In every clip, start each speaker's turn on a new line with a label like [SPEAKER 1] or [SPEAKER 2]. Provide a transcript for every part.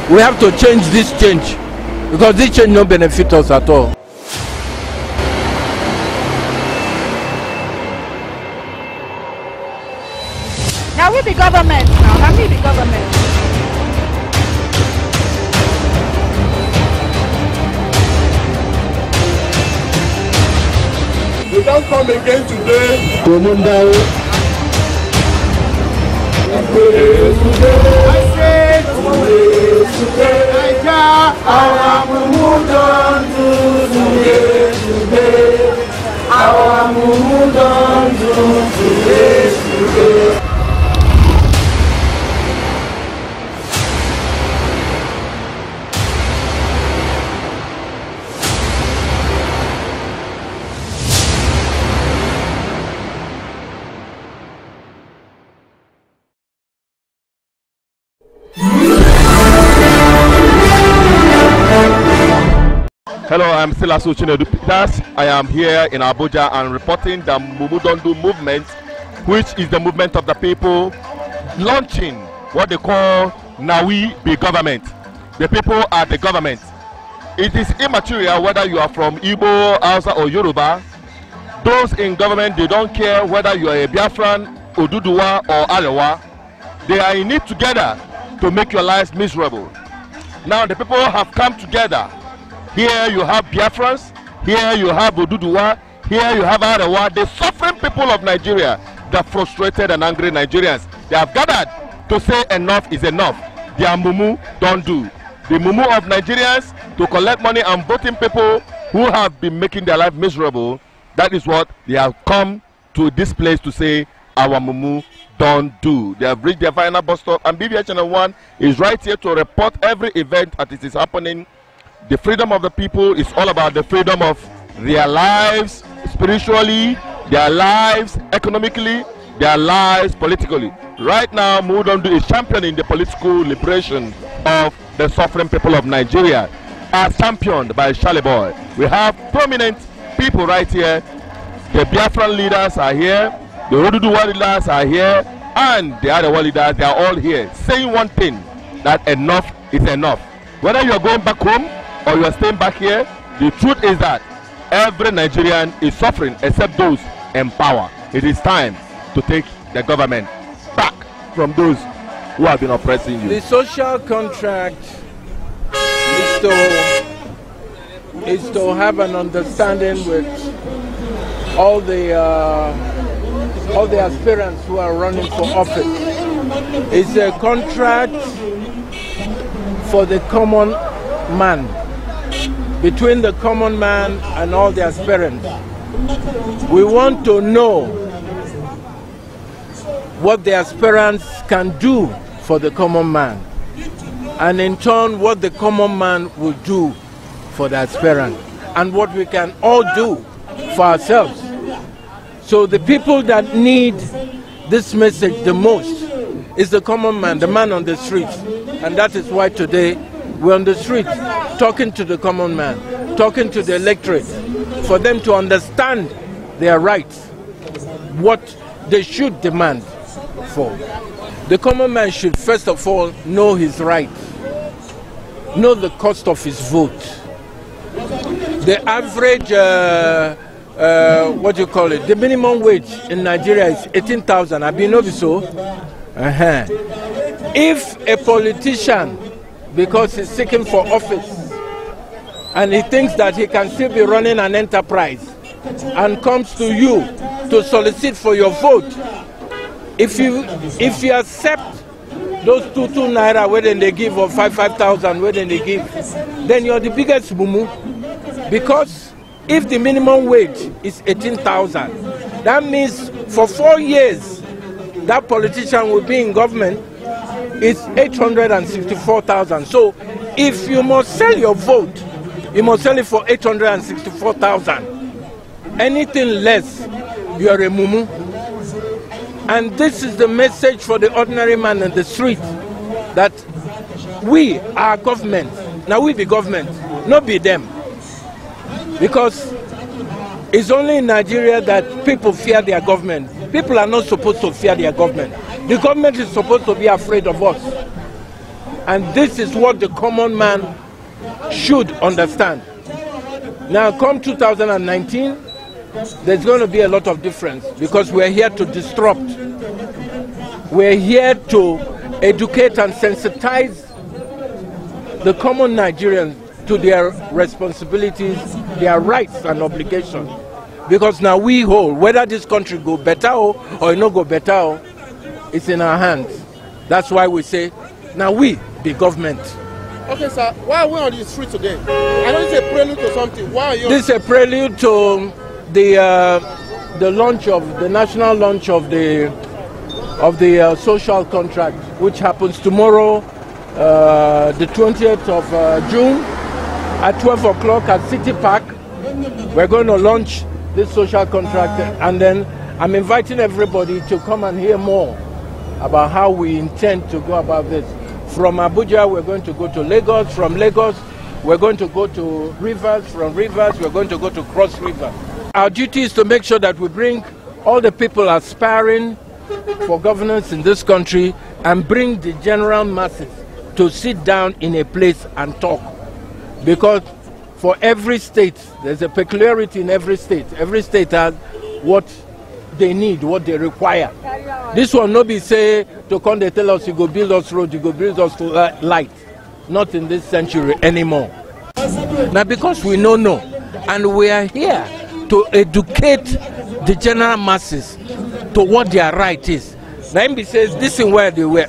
[SPEAKER 1] We have to change this change, because this change no benefit us at all.
[SPEAKER 2] Now we be government now. Now we be government.
[SPEAKER 3] You don't come again today. I said today. Our mumu don't do today. Our mumu don't do today.
[SPEAKER 4] Hello, I'm still Chinedu Peters. I am here in Abuja and reporting the Mumu Don't Do movement, which is the movement of the people launching what they call Nawi be government. The people are the government. It is immaterial whether you are from Igbo, Hausa or Yoruba. Those in government, they don't care whether you are a Biafran, Oduduwa or Alewa. They are in it together to make your lives miserable. Now the people have come together. Here you have Biafrans, here you have Oduduwa, here you have Arewa, the suffering people of Nigeria, the frustrated and angry Nigerians. They have gathered to say enough is enough. Their mumu don't do. The mumu of Nigerians to collect money and voting people who have been making their life miserable. That is what they have come to this place to say our mumu don't do. They have reached their final bus stop, and BVI Channel 1 is right here to report every event that it is happening. The freedom of the people is all about the freedom of their lives spiritually, their lives economically, their lives politically. Right now, Mumu Don't Do is championing the political liberation of the suffering people of Nigeria, as championed by Charlie Boy. We have prominent people right here. The Biafran leaders are here, the Oduduwa leaders are here, and the other leaders, they are all here saying one thing, that enough is enough. Whether you are going back home or you are staying back here, the truth is that every Nigerian is suffering except those in power. It is time to take the government back from those who have been oppressing you.
[SPEAKER 1] The social contract is to have an understanding with all the aspirants who are running for office. It's a contract for the common man, between the common man and all the aspirants. We want to know what the aspirants can do for the common man, and in turn what the common man will do for the aspirant, and what we can all do for ourselves. So the people that need this message the most is the common man, the man on the streets. And that is why today we're on the street talking to the common man, talking to the electorate, for them to understand their rights, what they should demand for. The common man should first of all know his rights, know the cost of his vote. The average, what do you call it, the minimum wage in Nigeria is 18,000. Have you noticed so? If a politician, because he's seeking for office and he thinks that he can still be running an enterprise and comes to you to solicit for your vote, if you accept those 2 naira where they give, or 5,000 where they give, then you're the biggest mumu. Because if the minimum wage is 18,000, that means for 4 years that politician will be in government. It's 864,000. So if you must sell your vote, you must sell it for 864,000. Anything less, you are a mumu. And this is the message for the ordinary man in the street, that we are government. Now we be government, not be them. Because it's only in Nigeria that people fear their government. People are not supposed to fear their government. The government is supposed to be afraid of us. And this is what the common man should understand. Now, come 2019, there's going to be a lot of difference because we're here to disrupt. We're here to educate and sensitize the common Nigerians to their responsibilities, their rights and obligations. Because now we hold, whether this country go better or not go better, it's in our hands. That's why we say, now we be government.
[SPEAKER 3] Okay, sir, why are we on the street today? I know it's a prelude to something. Why are you?
[SPEAKER 1] This is a prelude to the launch of the national launch of the social contract, which happens tomorrow, the 20th of June, at 12 o'clock at City Park. We're going to launch this social contract, and then I'm inviting everybody to come and hear more about how we intend to go about this. From Abuja, we're going to go to Lagos. From Lagos, we're going to go to Rivers. From Rivers, we're going to go to Cross River. Our duty is to make sure that we bring all the people aspiring for governance in this country and bring the general masses to sit down in a place and talk. Because for every state, there's a peculiarity in every state. Every state has what they need, what they require. This will not be say to come they tell us you go build us road, you go build us light. Not in this century anymore. Now because we know and we are here to educate the general masses to what their right is. Now MB says this is where they were.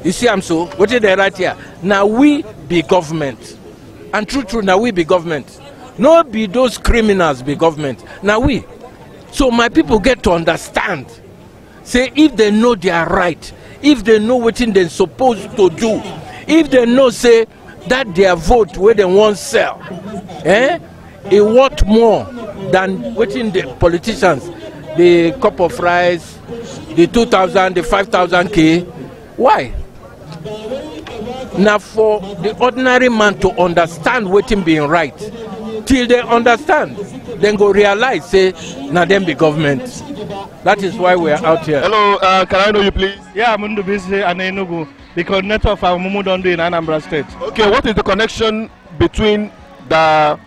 [SPEAKER 1] You see I'm so, what did they write here? Now we be government. And true, now we be government. No be those criminals be government. Now we. So my people get to understand. Say if they know their right, if they know what they're supposed to do, if they know say that their vote where they want sell, it worth more than waiting the politicians, the cup of rice, the 2,000, the 5,000 K. Why? Now for the ordinary man to understand waiting being right, till they understand, then go realize say now them be government. That is why we are out here.
[SPEAKER 4] Hello, can I know you please?
[SPEAKER 5] Yeah, I'm Ndubisi and Enugu, the coordinator of our Mumudondo in Anambra State.
[SPEAKER 4] Okay, what is the connection between the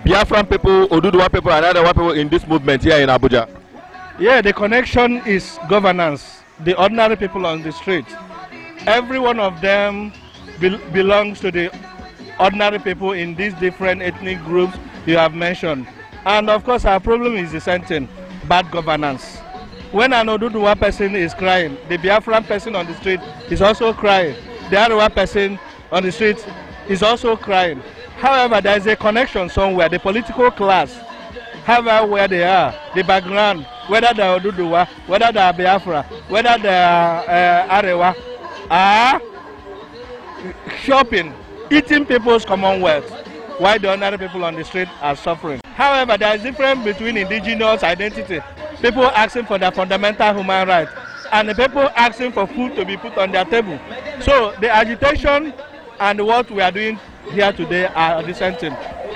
[SPEAKER 4] Biafran people, Oduduwa people and other people in this movement here in Abuja?
[SPEAKER 5] Yeah, the connection is governance, the ordinary people on the street. Every one of them belongs to the ordinary people in these different ethnic groups you have mentioned. And of course our problem is the same thing, bad governance. When an Oduduwa person is crying, the Biafran person on the street is also crying. The Arewa person on the street is also crying. However, there is a connection somewhere. The political class, however where they are, the background, whether they are Oduduwa, whether they are Biafra, whether they are Arewa, are shopping, eating people's commonwealth, while the ordinary people on the street are suffering. However, there is a difference between indigenous identity, people asking for their fundamental human rights, and the people asking for food to be put on their table. So the agitation and what we are doing here today are the same thing.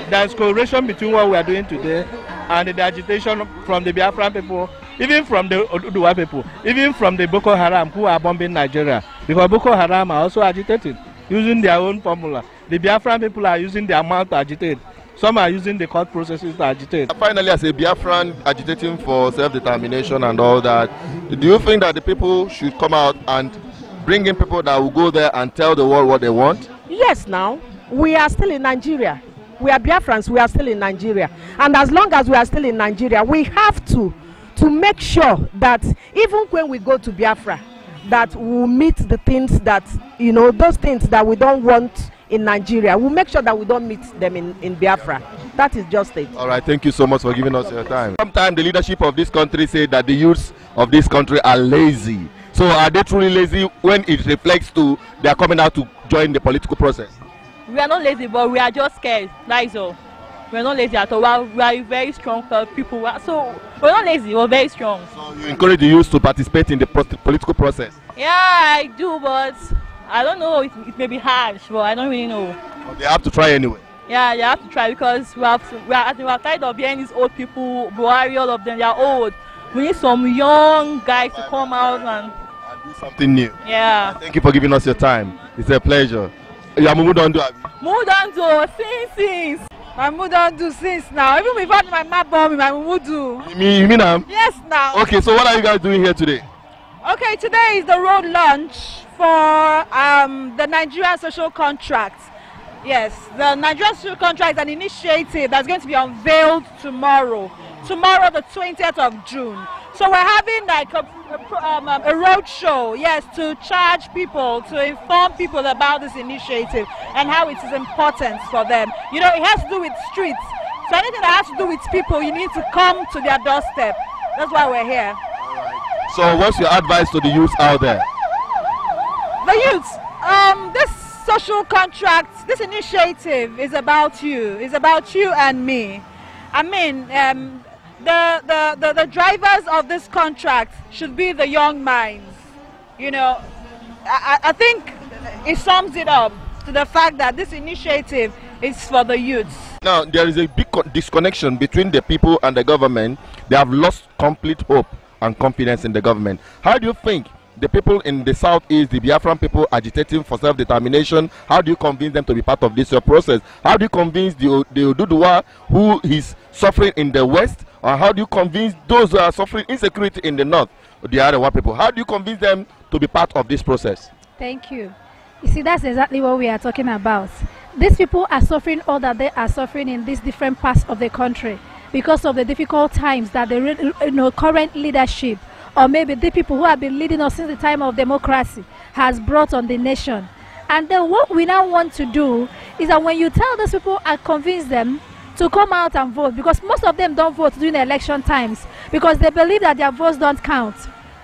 [SPEAKER 5] There is correlation between what we are doing today and the agitation from the Biafran people, even from the Oduduwa people, even from the Boko Haram who are bombing Nigeria. Because Boko Haram are also agitated using their own formula. The Biafran people are using their mouth to agitate. Some are using the court processes to agitate.
[SPEAKER 4] Finally, as a Biafran agitating for self-determination and all that, do you think that the people should come out and bring in people that will go there and tell the world what they want?
[SPEAKER 6] Yes, now. We are still in Nigeria. We are Biafrans, we are still in Nigeria. And as long as we are still in Nigeria, we have to make sure that even when we go to Biafra, that we'll meet the things that, you know, those things that we don't want in Nigeria. We'll make sure that we don't meet them in Biafra. That is just it.
[SPEAKER 4] All right, thank you so much for giving us your time. Sometimes the leadership of this country say that the youths of this country are lazy. So are they truly lazy when it reflects to they are coming out to join the political process?
[SPEAKER 7] We are not lazy, but we are just scared. That is all. We are not lazy at all. We are very strong people. So we're not lazy. We're very strong.
[SPEAKER 4] So you encourage the youth to participate in the political process?
[SPEAKER 7] Yeah, I do, but I don't know. It may be harsh, but I don't really know.
[SPEAKER 4] But they have to try anyway.
[SPEAKER 7] Yeah, you have to try because we are tired of hearing these old people, Buhari, all of them. They are old. We need some young guys to come out and
[SPEAKER 4] do something new.
[SPEAKER 7] Yeah.
[SPEAKER 4] Thank you for giving us your time. It's a pleasure. You are Mumudondo.
[SPEAKER 2] Mumudondo, since. My Mumudondo since now. Even without my map bomb, my Mumudu.
[SPEAKER 4] You mean
[SPEAKER 2] Yes, now.
[SPEAKER 4] Okay, so what are you guys doing here today?
[SPEAKER 2] Okay, today is the road launch for the Nigerian social contract. Yes, the Nigerian social contract is an initiative that's going to be unveiled tomorrow. Tomorrow, the 20th of June. So we're having like a road show, yes, to charge people, to inform people about this initiative and how it is important for them. You know, it has to do with streets. So anything that has to do with people, you need to come to their doorstep. That's why we're here.
[SPEAKER 4] So what's your advice to the youth out there?
[SPEAKER 2] The youth, this social contract, this initiative is about you. It's about you and me. I mean, the drivers of this contract should be the young minds. You know, I think it sums it up to the fact that this initiative is for the youths.
[SPEAKER 4] Now, there is a big disconnection between the people and the government. They have lost complete hope and confidence in the government. How do you think the people in the southeast, the Biafran people agitating for self-determination, how do you convince them to be part of this process? How do you convince the Oduduwa who is suffering in the west? Or how do you convince those who are suffering insecurity in the north, the Arewa people? How do you convince them to be part of this process?
[SPEAKER 8] Thank you. You see, that's exactly what we are talking about. These people are suffering all that they are suffering in these different parts of the country because of the difficult times that the current leadership, or maybe the people who have been leading us since the time of democracy, has brought on the nation. And then what we now want to do is that when you tell those people and convince them to come out and vote, because most of them don't vote during the election times because they believe that their votes don't count.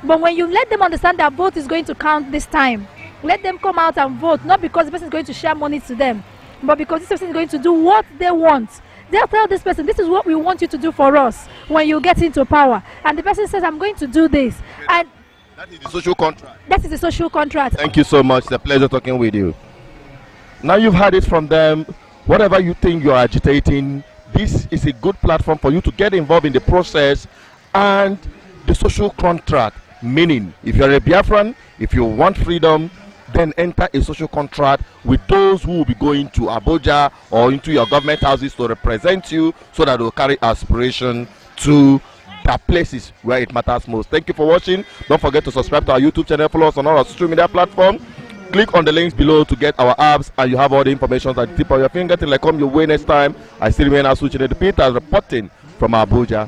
[SPEAKER 8] But when you let them understand that vote is going to count this time, let them come out and vote, not because the person is going to share money to them, but because this person is going to do what they want. They'll tell this person, this is what we want you to do for us when you get into power. And the person says, I'm going to do this. And
[SPEAKER 4] that is the social contract.
[SPEAKER 8] That is the social contract.
[SPEAKER 4] Thank you so much. It's a pleasure talking with you. Now you've heard it from them. Whatever you think you're agitating, this is a good platform for you to get involved in the process and the social contract. Meaning, if you're a Biafran, if you want freedom, then enter a social contract with those who will be going to Abuja or into your government houses to represent you so that they will carry aspiration to the places where it matters most. Thank you for watching. Don't forget to subscribe to our YouTube channel, follow us on all our social media platforms. Click on the links below to get our apps, and you have all the information at the tip of your finger. Till I come your way next time, I still remain Asuchine the Peter reporting from Abuja.